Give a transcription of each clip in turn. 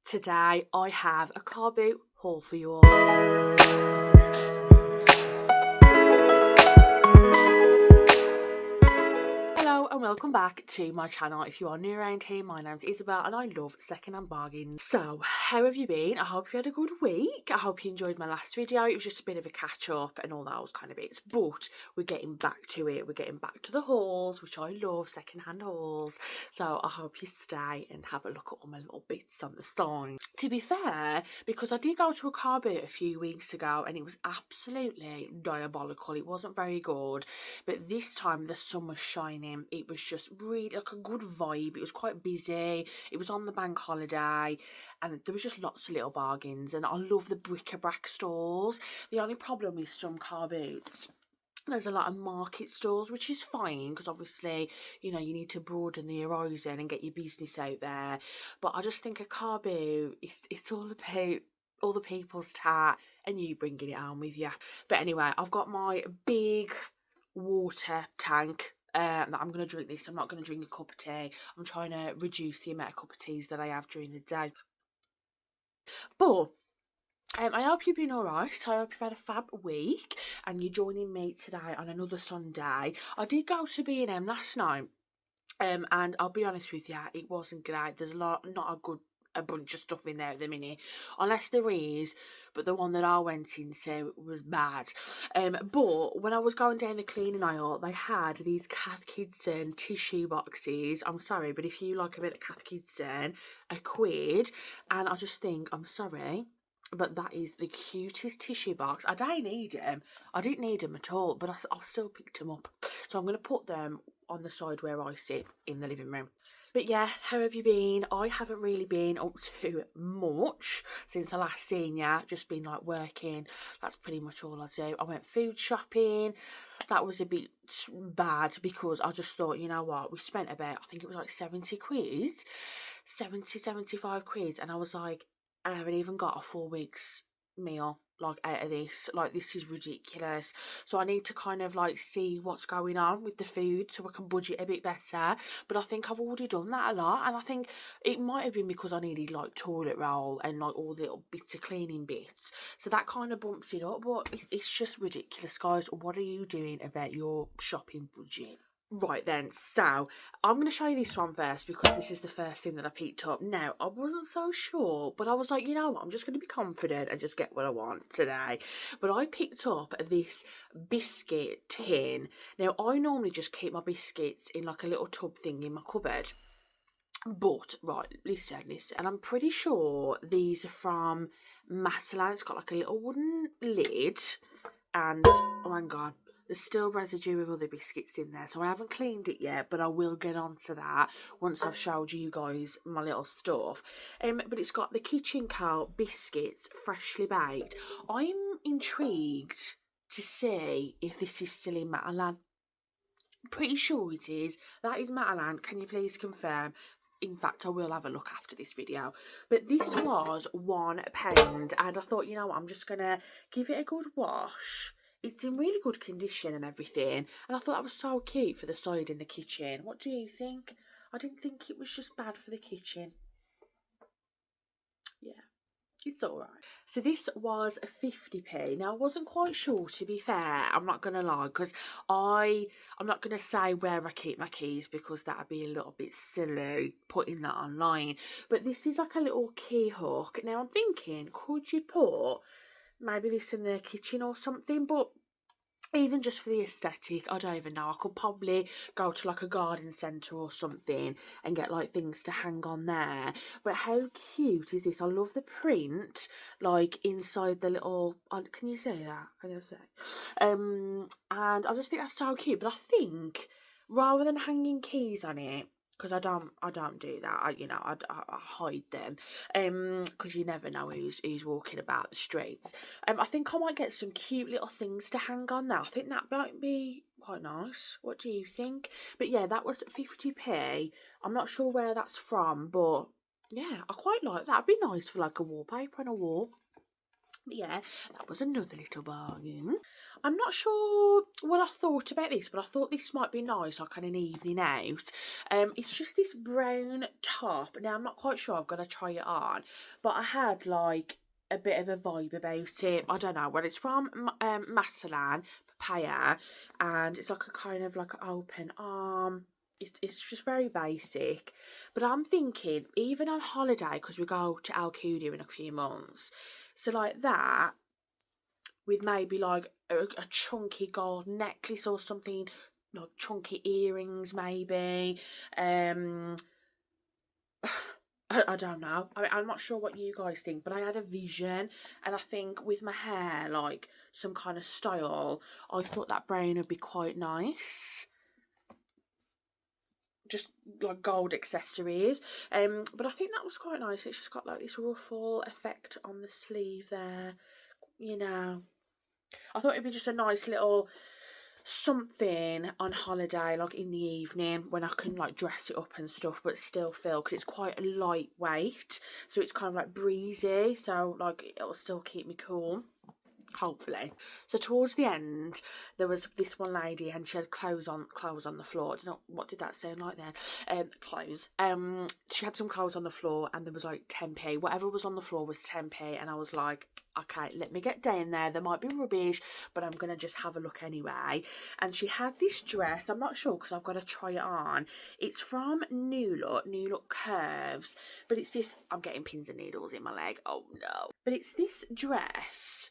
Today I have a CARBOOT haul for you all. Hello and welcome back to my channel. If you are new around here, my name's Isabel and I love secondhand bargains. So, how have you been? I hope you had a good week. I hope you enjoyed my last video. It was just a bit of a catch up and all those kind of bits, but we're getting back to it. We're getting back to the hauls, which I love, secondhand hauls. So I hope you stay and have a look at all my little bits on the sign. To be fair, because I did go to a CARBOOT a few weeks ago and it was absolutely diabolical. It wasn't very good, but this time the sun was shining. It was just really like a good vibe. It was quite busy. It was on the bank holiday and there was just lots of little bargains, and I love the bric-a-brac stores. The only problem with some CARBOOTs, there's a lot of market stores, which is fine because obviously, you know, you need to broaden the horizon and get your business out there. But I just think a CARBOOT, it's all about all the people's tat and you bringing it home with you. But anyway, I've got my big water tank that I'm going to drink this. I'm not going to drink a cup of tea. I'm trying to reduce the amount of cup of teas that I have during the day. But I hope you've been alright. I hope you've had a fab week and you're joining me today on another Sunday. I did go to B&M last night, and I'll be honest with you, it wasn't great. There's not a bunch of stuff in there at the minute, unless there is, but the one that I went into was bad. But when I was going down the cleaning aisle, they had these Cath Kidston tissue boxes. I'm sorry, but if you like a bit of Cath Kidston, £1, and I just think, I'm sorry, but that is the cutest tissue box. I don't need them. I didn't need them at all, but I still picked them up. So I'm going to put them on the side where I sit in the living room. But yeah, how have you been? I haven't really been up to much since I last seen ya. Just been like working. That's pretty much all I do. I went food shopping. That was a bit bad because I just thought, you know what, we spent about, I think it was like 70 quid, 75 quid, and I was like, I haven't even got a 4 weeks meal like out of this. Like, this is ridiculous. So I need to kind of like see what's going on with the food so I can budget a bit better. But I think I've already done that a lot, and I think it might have been because I needed like toilet roll and like all the little bits of cleaning bits, so that kind of bumps it up. But it's just ridiculous, guys. What are you doing about your shopping budget? Right then, so I'm going to show you this one first because this is the first thing that I picked up. Now, I wasn't so sure, but I was like, you know what, I'm just going to be confident and just get what I want today. But I picked up this biscuit tin. Now, I normally just keep my biscuits in like a little tub thing in my cupboard. But, right, listen, and I'm pretty sure these are from Matalan. It's got like a little wooden lid and, oh my god, there's still residue of other biscuits in there, so I haven't cleaned it yet, but I will get on to that once I've showed you guys my little stuff. But it's got the Kitchen Co biscuits, freshly baked. I'm intrigued to see if this is still in Matalan. Pretty sure it is. That is Matalan. Can you please confirm? In fact, I will have a look after this video. But this was £1, and I thought, you know what, I'm just going to give it a good wash. It's in really good condition and everything, and I thought that was so cute for the side in the kitchen. What do you think? I didn't think it was just bad for the kitchen. Yeah, it's alright. So this was 50p. Now, I wasn't quite sure, to be fair, I'm not going to lie, because I'm not going to say where I keep my keys because that would be a little bit silly putting that online. But this is like a little key hook. Now, I'm thinking, could you put maybe this in the kitchen or something? But even just for the aesthetic, I don't even know. I could probably go to like a garden centre or something and get like things to hang on there. But how cute is this? I love the print, like inside the little. Can you say that? I guess say. And I just think that's so cute. But I think rather than hanging keys on it, because I don't do that. I hide them, because you never know who's walking about the streets. I think I might get some cute little things to hang on there. I think that might be quite nice. What do you think? But yeah, that was 50p. I'm not sure where that's from, but yeah, I quite like that. It'd be nice for like a wallpaper on a wall. But yeah, that was another little bargain. I'm not sure what I thought about this, but I thought this might be nice, like on an evening out. It's just this brown top. Now, I'm not quite sure. I've got to try it on. But I had, like, a bit of a vibe about it. I don't know. Well, it's from Matalan, Papaya. And it's like a kind of like an open arm. It's just very basic. But I'm thinking, even on holiday, because we go to Alcudia in a few months. So, like that with maybe like a chunky gold necklace or something, like chunky earrings maybe. I don't know. I'm not sure what you guys think, but I had a vision, and I think with my hair, like some kind of style, I thought that brown would be quite nice. Just like gold accessories. But I think that was quite nice. It's just got like this ruffle effect on the sleeve there, you know. I thought it'd be just a nice little something on holiday, like in the evening when I can like dress it up and stuff, but still feel, because it's quite a lightweight, so it's kind of like breezy, so like it'll still keep me cool. Hopefully. So towards the end, there was this one lady, and she had clothes on the floor. I don't know, what did that sound like then? Clothes. She had some clothes on the floor, and there was like 10p. Whatever was on the floor was 10p, and I was like, okay, let me get down there. There might be rubbish, but I'm gonna just have a look anyway. And she had this dress. I'm not sure because I've got to try it on. It's from New Look Curves, but it's this. I'm getting pins and needles in my leg. Oh no! But it's this dress.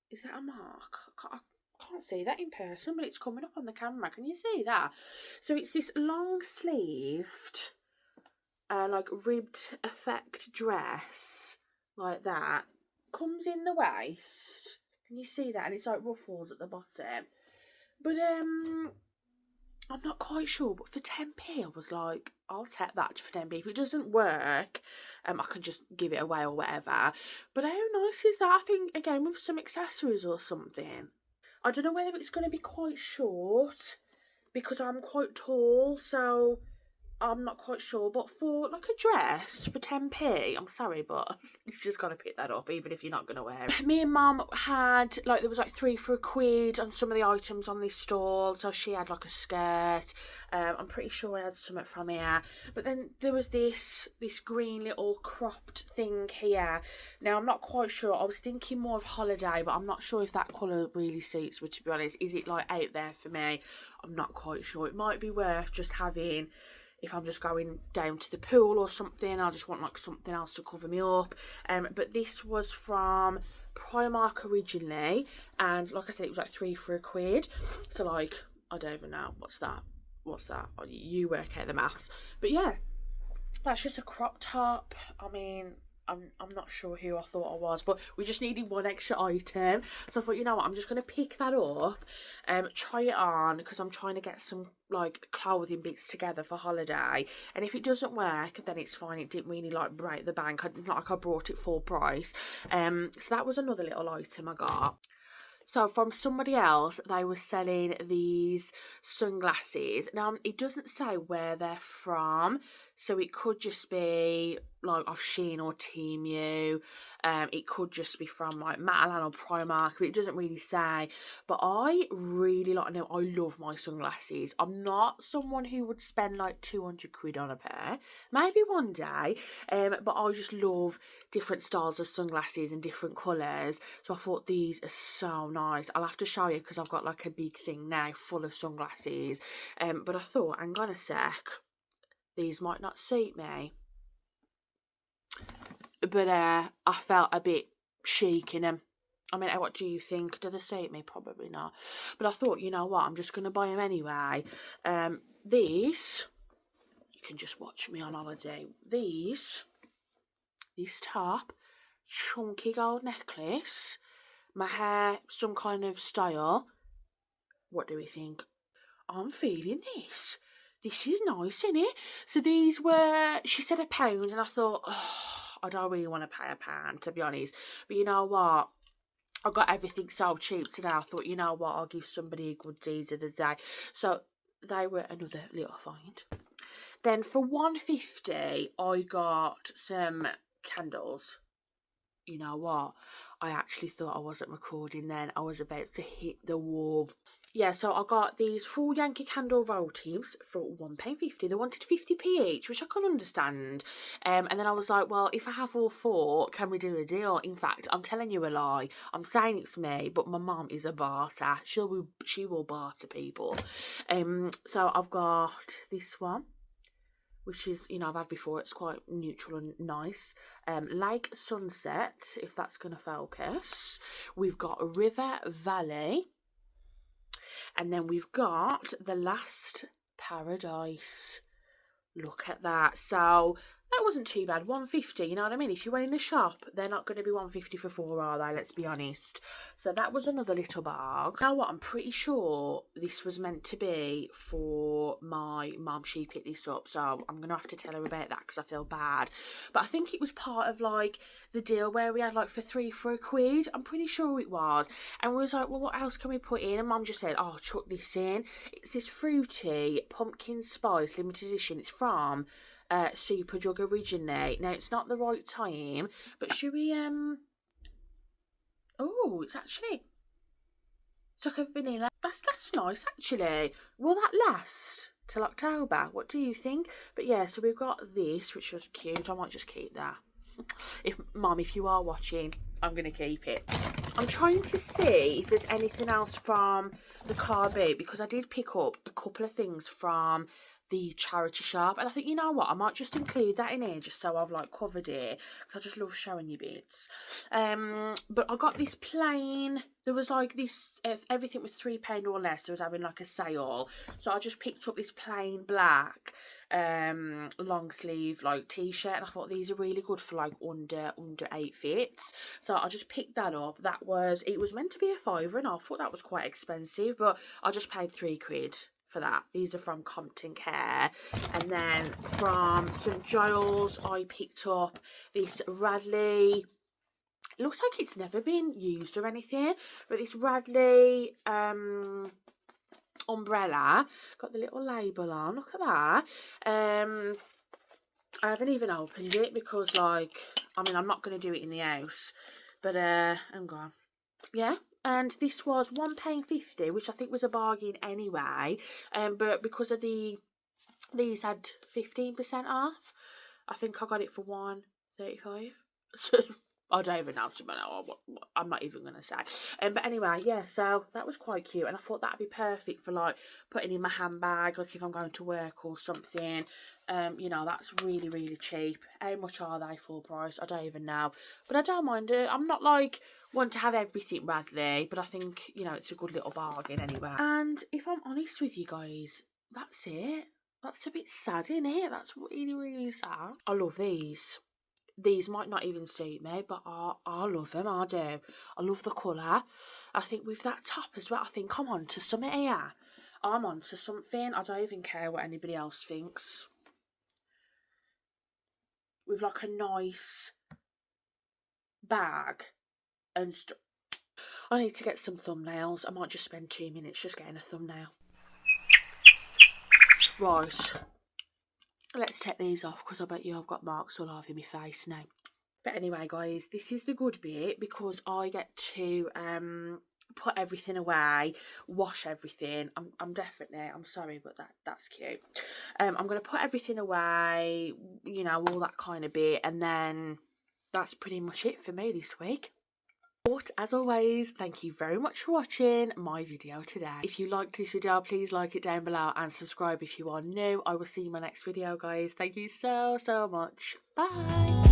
Is that a mark? I can't see that in person, but it's coming up on the camera. Can you see that? So it's this long sleeved, like ribbed effect dress, like that. Comes in the waist. Can you see that? And it's like ruffles at the bottom. But I'm not quite sure, but for 10p, I was like, I'll take that for 10p. If it doesn't work, I can just give it away or whatever. But how nice is that? I think, again, with some accessories or something. I don't know whether it's going to be quite short, because I'm quite tall, so I'm not quite sure, but for like a dress for 10p, I'm sorry, but you've just got to pick that up, even if you're not going to wear it. Me and Mum had, like, there was like 3 for £1 on some of the items on this stall, so she had like a skirt. I'm pretty sure I had something from here, but then there was this green little cropped thing here. Now, I'm not quite sure. I was thinking more of holiday, but I'm not sure if that colour really suits me, to be honest. Is it like out there for me? I'm not quite sure. It might be worth just having, if I'm just going down to the pool or something, I just want like something else to cover me up. But this was from Primark originally, and like I said, it was like 3 for £1. So like, I don't even know, what's that? You work out the maths. But yeah, that's just a crop top. I mean, I'm not sure who I thought I was, but we just needed one extra item. So I thought, you know what, I'm just going to pick that up, try it on, because I'm trying to get some like clothing bits together for holiday. And if it doesn't work, then it's fine. It didn't really like break the bank. It's not like I brought it full price. So that was another little item I got. So from somebody else, they were selling these sunglasses. Now, it doesn't say where they're from, so it could just be like off Shein or Temu. It could just be from like Matalan or Primark, but it doesn't really say. But I really like, no, I love my sunglasses. I'm not someone who would spend like 200 quid on a pair. Maybe one day, but I just love different styles of sunglasses and different colours. So I thought these are so nice. I'll have to show you because I've got like a big thing now full of sunglasses. But I thought, hang on a sec, these might not suit me. But I felt a bit chic in them. I mean, what do you think? Do they suit me? Probably not. But I thought, you know what, I'm just going to buy them anyway. These, you can just watch me on holiday. This top, chunky gold necklace, my hair, some kind of style. What do we think? I'm feeling this. This is nice, isn't it? So these were, she said £1, and I thought, oh, I don't really want to pay £1, to be honest. But you know what? I got everything so cheap today. I thought, you know what? I'll give somebody a good deed of the day. So they were another little find. Then for £1.50, I got some candles. you know what? I actually thought I wasn't recording then. I was about to hit the wall. Yeah, so I got these full Yankee Candle roll tubes for £1.50. They wanted 50p each, which I can understand. And then I was like, well, if I have all four, can we do a deal? In fact, I'm telling you a lie. I'm saying it's me, but my mum is a barter. She will barter people. So I've got this one, which is, you know, I've had before. It's quite neutral and nice. Lake Sunset, if that's going to focus. We've got River Valley. And then we've got The Last Paradise. Look at that. So that wasn't too bad. 150, you know what I mean? If you went in the shop, they're not going to be 150 for four, are they? Let's be honest. So that was another little bag. You know what? I'm pretty sure this was meant to be for my mum. She picked this up, so I'm going to have to tell her about that because I feel bad. But I think it was part of like the deal where we had like for £3 for £1. I'm pretty sure it was. And we was like, well, what else can we put in? And mum just said, oh, chuck this in. It's this fruity pumpkin spice limited edition. It's from Super Jug originally. Now it's not the right time, but should we oh, it's like a vanilla. That's nice actually. Will that last till October? What do you think? But yeah, so we've got this, which was cute. I might just keep that. If Mum, if you are watching, I'm gonna keep it. I'm trying to see if there's anything else from the CARBOOT, because I did pick up a couple of things from the charity shop, and I think, you know what, I might just include that in here just so I've like covered it, because I just love showing you bits. But I got this plain, there was like this, everything was £3 or less, there was having like a sale, so I just picked up this plain black long sleeve like t-shirt, and I thought these are really good for like under 8 fits, so I just picked that up. It was meant to be a £5, and I thought that was quite expensive, but I just paid £3 for that. These are from Compton Care. And then from St Giles I picked up this Radley, it looks like it's never been used or anything, but this Radley umbrella, got the little label on, look at that. I haven't even opened it because, like, I mean, I'm not going to do it in the house, but hang on. Yeah, and this was £1.50, which I think was a bargain anyway, but because of these had 15% off, I think I got it for £1.35. So I don't even know, I'm not even going to say. But anyway, yeah, so that was quite cute, and I thought that'd be perfect for like putting in my handbag, like if I'm going to work or something. You know, that's really, really cheap. How much are they full price? I don't even know, but I don't mind it. I'm not like want to have everything Radley, but I think, you know, it's a good little bargain anyway. And if I'm honest with you guys, that's it. That's a bit sad, isn't it? That's really, really sad. I love these. These might not even suit me, but I love them, I do. I love the colour. I think with that top as well, I think I'm on to something here. I'm on to something. I don't even care what anybody else thinks. With like a nice bag and stuff. I need to get some thumbnails. I might just spend 2 minutes just getting a thumbnail. Right. Let's take these off, because I bet you I've got marks all over my face now. But anyway, guys, this is the good bit, because I get to put everything away, wash everything. I'm sorry, but that's cute. I'm going to put everything away, you know, all that kind of bit, and then that's pretty much it for me this week. But as always, thank you very much for watching my video today. If you liked this video, please like it down below and subscribe if you are new. I will see you in my next video, guys. Thank you so much. Bye.